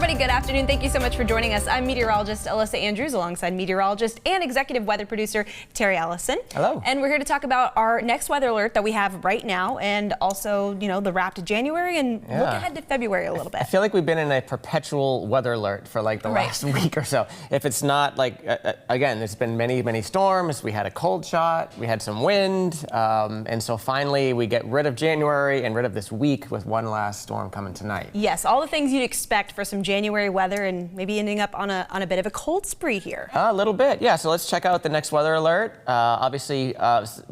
everybody, good afternoon. Thank you so much for joining us. I'm meteorologist Alyssa Andrews alongside meteorologist and executive weather producer Eliasen. Hello. And we're here to talk about our next weather alert that we have right now, and also, you know, the wrap to January and look ahead to February a little bit. I feel like we've been in a perpetual weather alert for like the last week or so. If it's not like, again, there's been many storms. We had a cold shot, we had some wind, and so finally we get rid of January and rid of this week with one last storm coming tonight. Yes, all the things you'd expect for some January weather and maybe ending up on a bit of a cold spree here. A little bit, yeah. So let's check out the next weather alert. Obviously,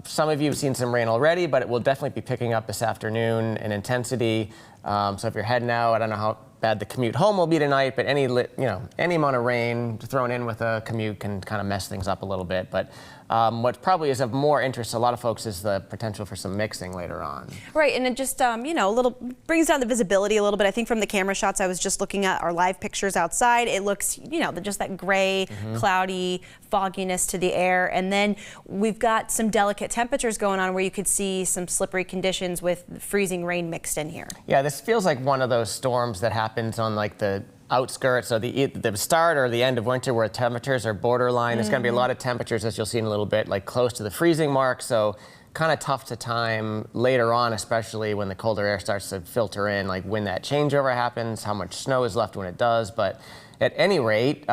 some of you have seen some rain already, but it will definitely be picking up this afternoon in intensity. So if you're heading out, I don't know how bad the commute home will be tonight, but any amount of rain thrown in with a commute can kind of mess things up a little bit. But what probably is of more interest to a lot of folks is the potential for some mixing later on. Right, and it just a little brings down the visibility a little bit. I think from the camera shots I was just looking at, our live pictures outside, it looks, just that gray, cloudy fogginess to the air, and then we've got some delicate temperatures going on where you could see some slippery conditions with freezing rain mixed in here. Yeah, this feels like one of those storms that happens on like the outskirts or the start or the end of winter where temperatures are borderline. There's going to be a lot of temperatures, as you'll see in a little bit, like close to the freezing mark. So kind of tough to time later on, especially when the colder air starts to filter in, like when that changeover happens, how much snow is left when it does. But at any rate,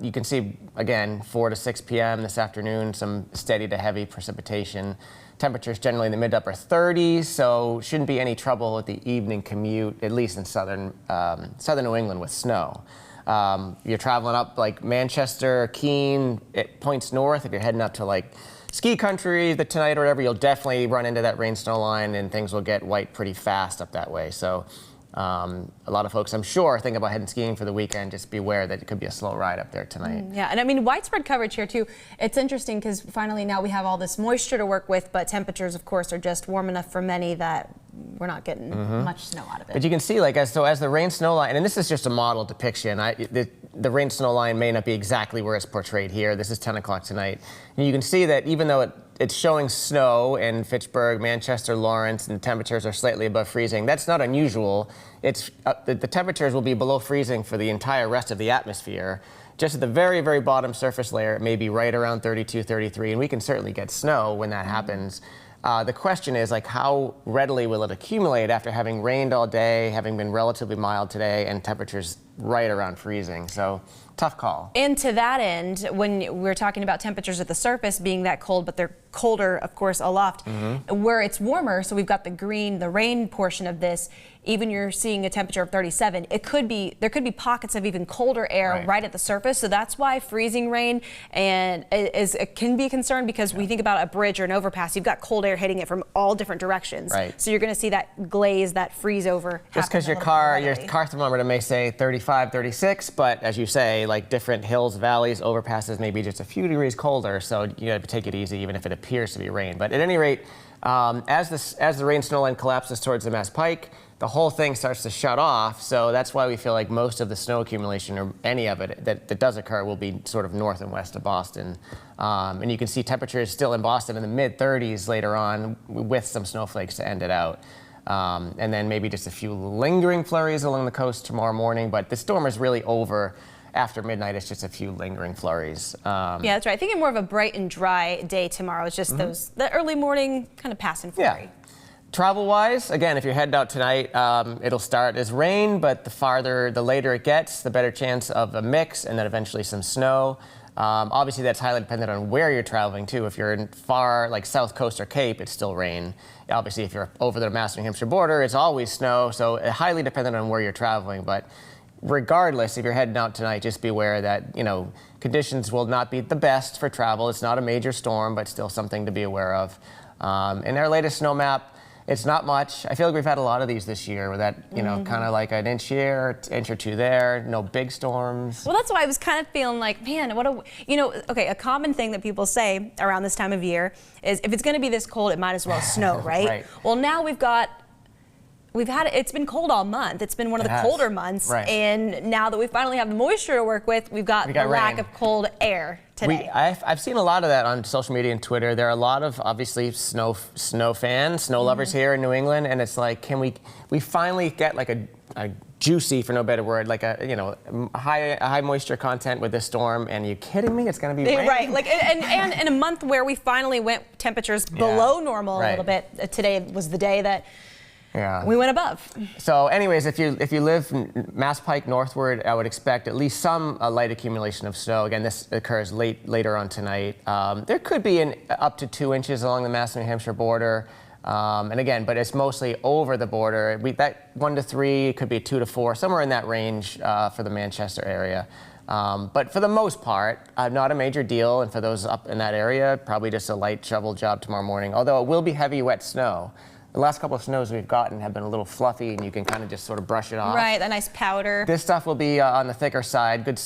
you can see, again, 4 to 6 p.m. this afternoon, some steady to heavy precipitation. Temperatures generally in the mid to upper 30s, so shouldn't be any trouble with the evening commute, at least in southern New England with snow. You're traveling up like Manchester, Keene, it points north. If you're heading up to like ski country tonight or whatever, you'll definitely run into that rain snow line and things will get white pretty fast up that way. So a lot of folks, I'm sure, think about heading skiing for the weekend. Just be aware that it could be a slow ride up there tonight. Yeah, and I mean, widespread coverage here too. It's interesting because finally now we have all this moisture to work with, but temperatures, of course, are just warm enough for many that we're not getting much snow out of it. But you can see, like, as the rain snow line, and this is just a model depiction. The rain snow line may not be exactly where it's portrayed here. This is 10 o'clock tonight. And you can see that even though it's showing snow in Fitchburg, Manchester, Lawrence, and the temperatures are slightly above freezing, that's not unusual. It's the temperatures will be below freezing for the entire rest of the atmosphere. Just at the very bottom surface layer, it may be right around 32, 33, and we can certainly get snow when that happens. The question is, like, how readily will it accumulate after having rained all day, having been relatively mild today, and temperatures right around freezing? So, tough call. And to that end, when we're talking about temperatures at the surface being that cold, but they're colder, of course, aloft, where it's warmer, so we've got the green, the rain portion of this, even you're seeing a temperature of 37, there could be pockets of even colder air right at the surface. So that's why freezing rain it can be a concern, because we think about a bridge or an overpass, you've got cold air hitting it from all different directions. So you're going to see that glaze, that freeze over. Just because your car thermometer may say 35, 36, but as you say, like different hills, valleys, overpasses may be just a few degrees colder. So you have to take it easy, even if it appears to be rain. But at any rate, as the rain snow line collapses towards the Mass Pike, the whole thing starts to shut off. So that's why we feel like most of the snow accumulation, or any of it that does occur, will be sort of north and west of Boston. And you can see temperatures still in Boston in the mid 30s later on, with some snowflakes to end it out. And then maybe just a few lingering flurries along the coast tomorrow morning. But the storm is really over. After midnight, it's just a few lingering flurries. Yeah, that's right. I think more of a bright and dry day tomorrow. It's just the early morning kind of passing flurry. Yeah. Travel-wise, again, if you're heading out tonight, it'll start as rain, but the later it gets, the better chance of a mix and then eventually some snow. Obviously, that's highly dependent on where you're traveling, too. If you're in far, like South Coast or Cape, it's still rain. Obviously, if you're over the Mass New Hampshire border, it's always snow, so highly dependent on where you're traveling. But regardless, if you're heading out tonight, just be aware that, conditions will not be the best for travel. It's not a major storm, but still something to be aware of. In our latest snow map, it's not much. I feel like we've had a lot of these this year where that, kind of like an inch here, inch or two there, no big storms. Well, that's why I was kind of feeling like, man, a common thing that people say around this time of year is if it's going to be this cold, it might as well snow, right? Well, now it's been cold all month. It's been one of the colder months. And now that we finally have the moisture to work with, we've got the lack of cold air today. I've seen a lot of that on social media and Twitter. There are a lot of, obviously, snow fans, snow lovers here in New England. And it's like, can we finally get like a juicy, for no better word, like a high moisture content with this storm. And are you kidding me? It's going to be rain. Right, like and in a month where we finally went temperatures below normal a little bit. Today was the day that we went above. So anyways, if you live Mass Pike northward, I would expect at least some light accumulation of snow. Again, this occurs later on tonight. There could be up to 2 inches along the Mass New Hampshire border. And again, but it's mostly over the border. That 1 to 3, could be 2 to 4, somewhere in that range for the Manchester area. But for the most part, not a major deal. And for those up in that area, probably just a light shovel job tomorrow morning, although it will be heavy, wet snow. The last couple of snows we've gotten have been a little fluffy, and you can kind of just sort of brush it off. Right, that nice powder. This stuff will be on the thicker side. Good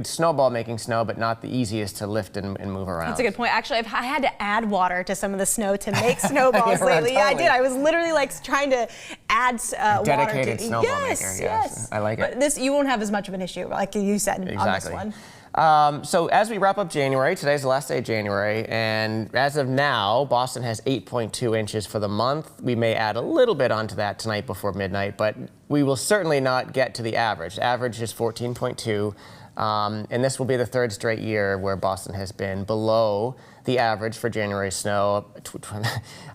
snowball making snow, but not the easiest to lift and move around. That's a good point. Actually, I had to add water to some of the snow to make snowballs lately. Totally. Yeah, I did. I was literally like trying to add water. Dedicated snowball maker. Yes. I like it. But you won't have as much of an issue, like you said, on this one. So as we wrap up January, today's the last day of January, and as of now, Boston has 8.2 inches for the month. We may add a little bit onto that tonight before midnight, but we will certainly not get to the average. The average is 14.2, and this will be the third straight year where Boston has been below the average for January snow.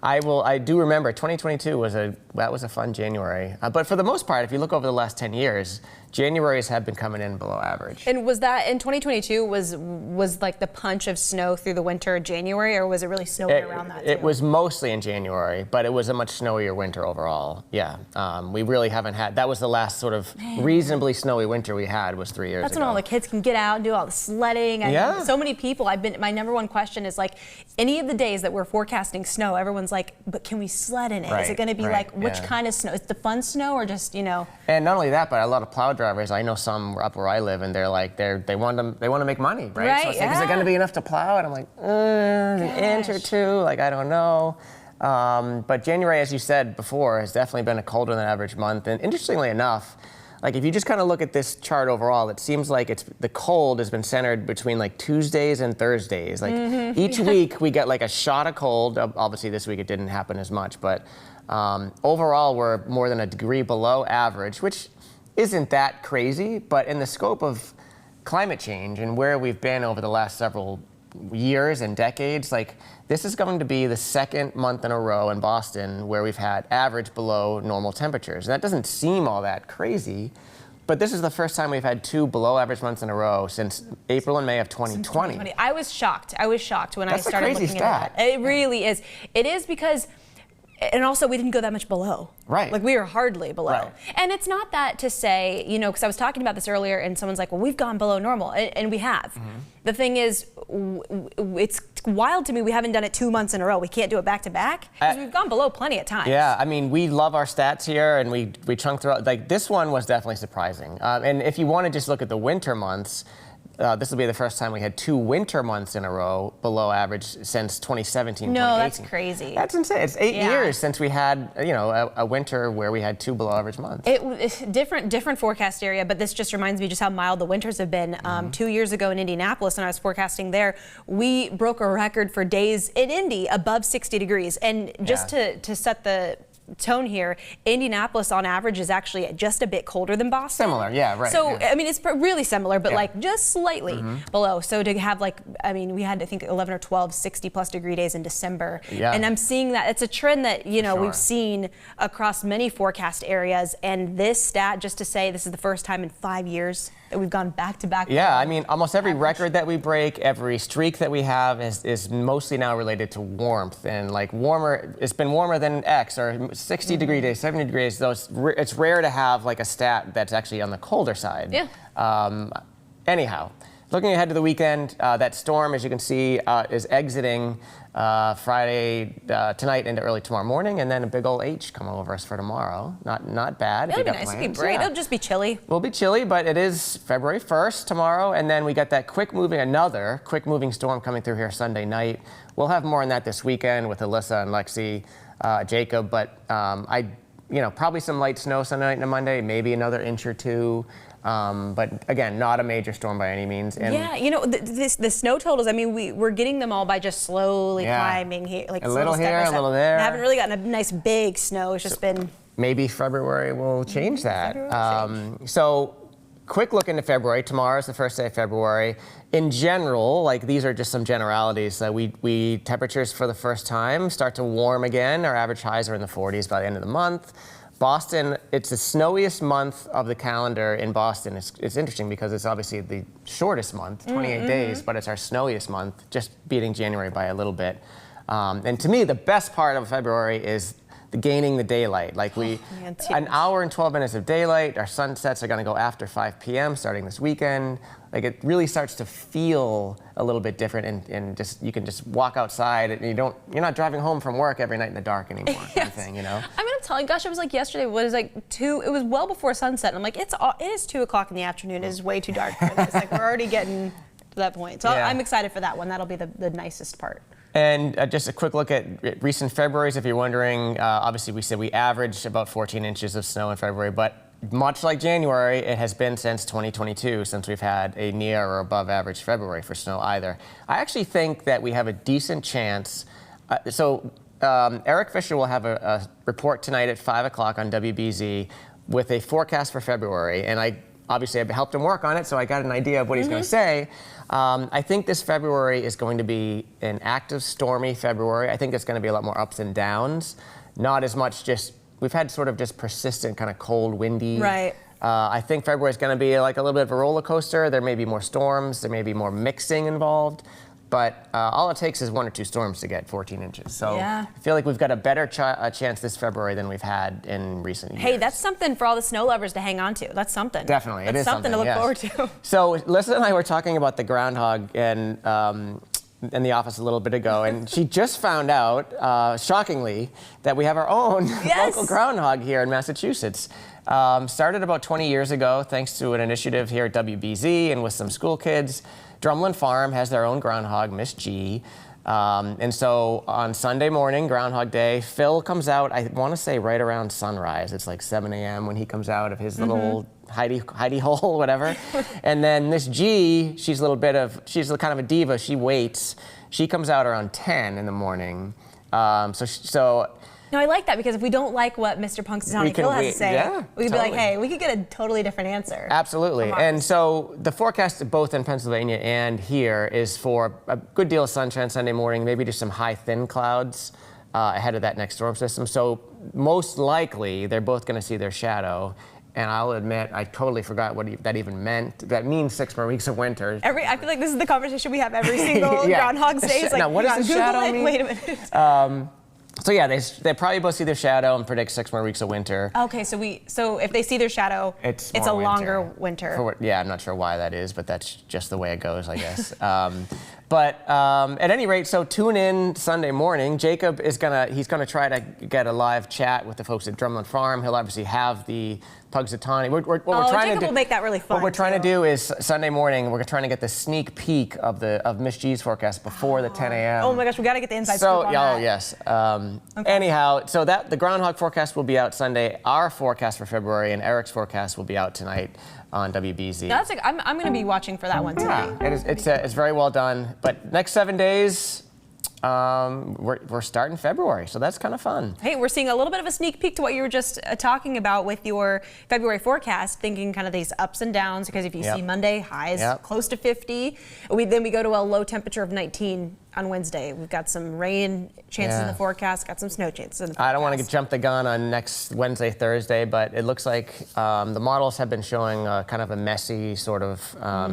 I do remember 2022 was a fun January, but for the most part, if you look over the last 10 years, Januaries have been coming in below average. And was that in 2022 was like the punch of snow through the winter January, or was it really snowy around that too? It was mostly in January, but it was a much snowier winter overall. Yeah, we really haven't had, that was the last sort of reasonably snowy winter we had was 3 years ago. That's when all the kids can get out and do all the sledding. So many people, my number one question is like, any of the days that we're forecasting snow, everyone's like, but can we sled in it? Is it going to be like, which kind of snow? Is it the fun snow or just, And not only that, but a lot of plow drivers, I know some up where I live, and they're like, they want to make money, right? So it's like, is it going to be enough to plow? And I'm like, an inch or two, like, I don't know. But January, as you said before, has definitely been a colder than average month. And interestingly enough, like if you just kind of look at this chart overall, it seems like the cold has been centered between like Tuesdays and Thursdays. Like each week we get like a shot of cold. Obviously this week it didn't happen as much, but overall we're more than a degree below average, which isn't that crazy, but in the scope of climate change and where we've been over the last several years and decades, like this is going to be the second month in a row in Boston where we've had average below normal temperatures. And that doesn't seem all that crazy, but this is the first time we've had 2 below average months in a row since April and May of 2020. I was shocked. when That's I started a crazy looking stat. at that. It really is. It is because, and also we didn't go that much below. Right. Like we are hardly below. Right. And it's not that to say, because I was talking about this earlier and someone's like, well, we've gone below normal. And we have. The thing is, it's wild to me we haven't done it 2 months in a row. We can't do it back to back because we've gone below plenty of times. Yeah, I mean, we love our stats here, and we chunk through. Like this one was definitely surprising. And if you want to just look at the winter months, this will be the first time we had 2 winter months in a row below average since 2017. No, that's crazy. That's insane. It's 8 years since we had, a winter where we had 2 below average months. It's different forecast area, but this just reminds me just how mild the winters have been. 2 years ago in Indianapolis, when I was forecasting there, we broke a record for days in Indy above 60 degrees. And just to set the tone here, Indianapolis on average is actually just a bit colder than Boston. Similar, yeah, right. So, I mean, it's really similar, but like just slightly below. So to have we had, I think, 11 or 12 60-plus degree days in December. Yeah. And I'm seeing that. It's a trend that, we've seen across many forecast areas. And this stat, just to say this is the first time in 5 years that we've gone back-to-back. Yeah, I mean, almost every record that we break, every streak that we have is mostly now related to warmth. And like warmer, it's been warmer than X, or 60 degree days, 70 degrees. It's rare to have like a stat that's actually on the colder side. Yeah. Anyhow, looking ahead to the weekend, that storm, as you can see, is exiting Friday tonight into early tomorrow morning, and then a big old H coming over us for tomorrow. Not bad. It'll be nice. It'll be great. It'll just be chilly. We'll be chilly, but it is February 1st tomorrow, and then we got that another quick moving storm coming through here Sunday night. We'll have more on that this weekend with Alyssa and Lexi, Jacob, but probably some light snow Sunday night and Monday, maybe another inch or 2. But again, not a major storm by any means. And the snow totals, I mean, we're getting them all by just slowly climbing here. Like a little here, a little there. I haven't really gotten a nice big snow. It's just been maybe February will change that. So quick look into February. Tomorrow is the first day of February. In general, like these are just some generalities. We temperatures for the first time start to warm again. Our average highs are in the 40s by the end of the month. Boston, it's the snowiest month of the calendar in Boston. It's interesting because it's obviously the shortest month, 28 days, but it's our snowiest month, just beating January by a little bit. And to me, the best part of February is gaining the daylight. Like an hour and 12 minutes of daylight. Our sunsets are going to go after 5 p.m. starting this weekend. Like it really starts to feel a little bit different, and just you can just walk outside, and you're not driving home from work every night in the dark anymore. Yes. Kind of thing, you know. I mean, I'm telling you, gosh, it was like yesterday. It was like 2. It was well before sunset, and I'm like, it is 2 o'clock in the afternoon. It is way too dark for this. Like we're already getting to that point. So I'm excited for that one. That'll be the nicest part. And just a quick look at recent Februarys, if you're wondering. Obviously, we said we averaged about 14 inches of snow in February, but much like January, it has been since 2022 since we've had a near or above average February for snow either. I actually think that we have a decent chance. Eric Fisher will have a report tonight at 5 o'clock on WBZ with a forecast for February, and obviously I've helped him work on it, so I got an idea of what he's going to say. I think this February is going to be an active, stormy February. I think it's going to be a lot more ups and downs, not as much we've had sort of just persistent kind of cold, windy. Right. I think February is going to be like a little bit of a roller coaster. There may be more storms. There may be more mixing involved. But all it takes is 1 or 2 storms to get 14 inches. So I feel like we've got a better chance this February than we've had in recent years. Hey, that's something for all the snow lovers to hang on to. That's something. Definitely. That's it is something to look forward to. So Alyssa and I were talking about the groundhog in the office a little bit ago, and she just found out, shockingly, that we have our own local groundhog here in Massachusetts. Started about 20 years ago, thanks to an initiative here at WBZ and with some school kids. Drumlin Farm has their own groundhog, Miss G. And so on Sunday morning, Groundhog Day, Phil comes out, I want to say right around sunrise. It's like 7 a.m. when he comes out of his little hidey hole, whatever. And then Miss G, she's kind of a diva. She waits. She comes out around 10 in the morning. No, I like that, because if we don't like what Mr. Punxsutawney Phil has to say, we could be like, hey, we could get a totally different answer. Absolutely. And so the forecast both in Pennsylvania and here is for a good deal of sunshine Sunday morning, maybe just some high thin clouds ahead of that next storm system. So most likely they're both going to see their shadow. And I'll admit, I totally forgot what that even meant. That means 6 more weeks of winter. I feel like this is the conversation we have every single Groundhog's Day. Like, now, what does the shadow mean? Wait a minute. So yeah, they probably both see their shadow and predict 6 more weeks of winter. Okay, so if they see their shadow, it's a longer winter. I'm not sure why that is, but that's just the way it goes, I guess. But at any rate, so tune in Sunday morning. Jacob he's gonna try to get a live chat with the folks at Drumlin Farm. He'll obviously have the Punxsutawney. Jacob will make that really fun. What we're trying to do is Sunday morning, we're trying to get the sneak peek of Miss G's forecast before the 10 a.m. Oh my gosh, we got to get the inside scoop on that. Yes. Anyhow, so the groundhog forecast will be out Sunday. Our forecast for February and Eric's forecast will be out tonight on WBZ. No, I'm going to be watching for that one tonight. Yeah, it's very well done. But next 7 days, we're starting February, so that's kind of fun. Hey, we're seeing a little bit of a sneak peek to what you were just talking about with your February forecast, thinking kind of these ups and downs, because if you see Monday, highs close to 50. Then we go to a low temperature of 19 on Wednesday. We've got some rain chances in the forecast, got some snow chances in the forecast. I don't want to jump the gun on next Wednesday, Thursday, but it looks like the models have been showing kind of a messy sort of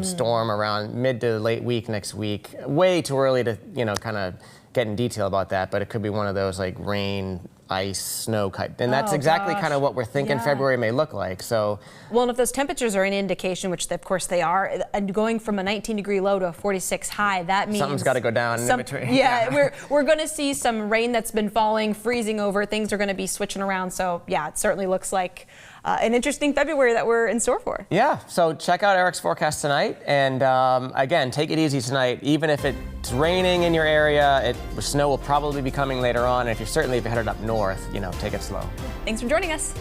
storm around mid to late week next week. Way too early to, kind of get in detail about that, but it could be one of those like rain, ice, snow type. And that's exactly kind of what we're thinking February may look like. So, well, and if those temperatures are an indication, which of course they are, and going from a 19-degree low to a 46 high, that means something's got to go down in between. Yeah, we're going to see some rain that's been falling, freezing over. Things are going to be switching around. So yeah, it certainly looks like an interesting February that we're in store for. Yeah, so check out Eric's forecast tonight, and again, take it easy tonight. Even if it's raining in your area, snow will probably be coming later on. And if you're headed up north, take it slow. Thanks for joining us.